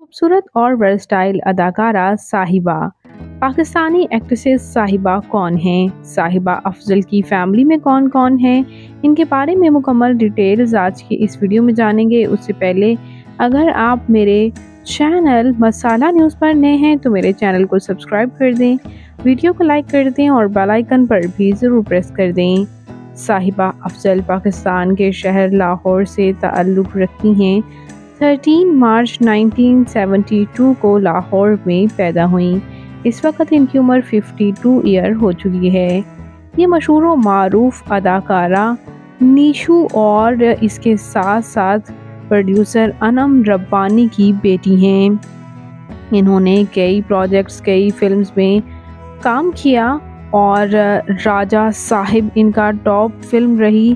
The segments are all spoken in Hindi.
खूबसूरत और वर्सटाइल अदाकारा साहिबा। पाकिस्तानी एक्ट्रेसेस साहिबा कौन हैं? साहिबा अफजल की फैमिली में कौन कौन है? इनके बारे में मुकम्मल डिटेल्स आज की इस वीडियो में जानेंगे। उससे पहले अगर आप मेरे चैनल मसाला न्यूज़ पर नए हैं तो मेरे चैनल को सब्सक्राइब कर दें, वीडियो को लाइक कर दें और बेल आइकन पर भी ज़रूर प्रेस कर दें। साहिबा अफजल पाकिस्तान के शहर लाहौर से ताल्लुक़ रखती हैं। 13 मार्च 1972 को लाहौर में पैदा हुई। इस वक्त इनकी उम्र 52 ईयर हो चुकी है। ये मशहूर व मारूफ अदाकारा नीशू और इसके साथ साथ प्रोड्यूसर अनम रब्बानी की बेटी हैं। इन्होंने कई प्रोजेक्ट्स, कई फिल्म्स में काम किया और राजा साहिब इनका टॉप फिल्म रही।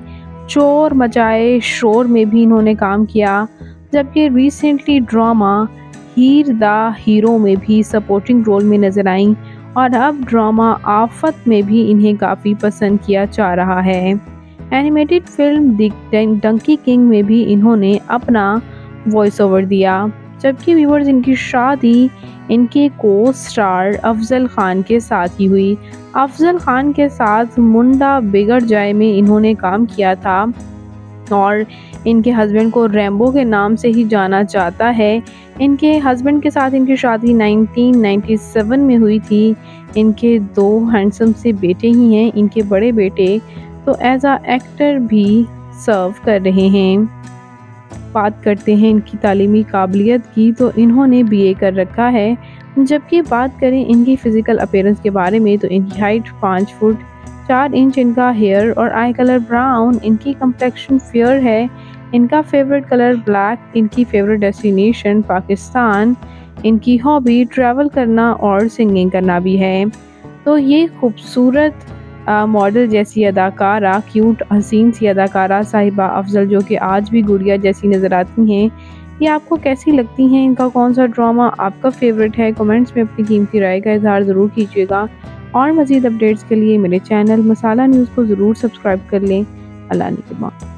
चोर मचाए शोर में भी इन्होंने काम किया, जबकि recently drama Heer the hero में भी सपोर्टिंग रोल में नजर आईं और अब ड्रामा आफत में भी इन्हें काफ़ी पसंद किया जा रहा है। एनिमेटेड फिल्म डंकी किंग में भी इन्होंने अपना वॉइस ओवर दिया, जबकि व्यूअर्स इनकी शादी इनके को स्टार अफजल खान के साथ ही हुई। अफजल खान के साथ मुंडा बिगड़ जाए में इन्होंने काम किया था और इनके हस्बैंड को रैम्बो के नाम से ही जाना जाता है। इनके हस्बैंड के साथ इनकी शादी 1997 में हुई थी। इनके 2 हैंडसम से बेटे ही हैं। इनके बड़े बेटे तो एज अ एक्टर भी सर्व कर रहे हैं। बात करते हैं इनकी तालीमी काबिलियत की तो इन्होंने बीए कर रखा है, जबकि बात करें इनकी फ़िज़िकल अपीयरेंस के बारे में तो इनकी हाइट 5 फुट 4 इंच, इनका हेयर और आई कलर ब्राउन, इनकी कम्प्लेक्शन फेयर है, इनका फेवरेट कलर ब्लैक, इनकी फेवरेट डेस्टिनेशन पाकिस्तान, इनकी हॉबी ट्रैवल करना और सिंगिंग करना भी है। तो ये खूबसूरत मॉडल जैसी अदाकारा, क्यूट हसीन सी अदाकारा साहिबा अफजल, जो कि आज भी गुड़िया जैसी नज़र आती हैं, ये आपको कैसी लगती हैं? इनका कौन सा ड्रामा आपका फेवरेट है? कमेंट्स में अपनी कीमती राय का इजहार ज़रूर कीजिएगा और मज़ीद अपडेट्स के लिए मेरे चैनल मसाला न्यूज़ को ज़रूर सब्सक्राइब कर लें। अल्लाह निगहबान।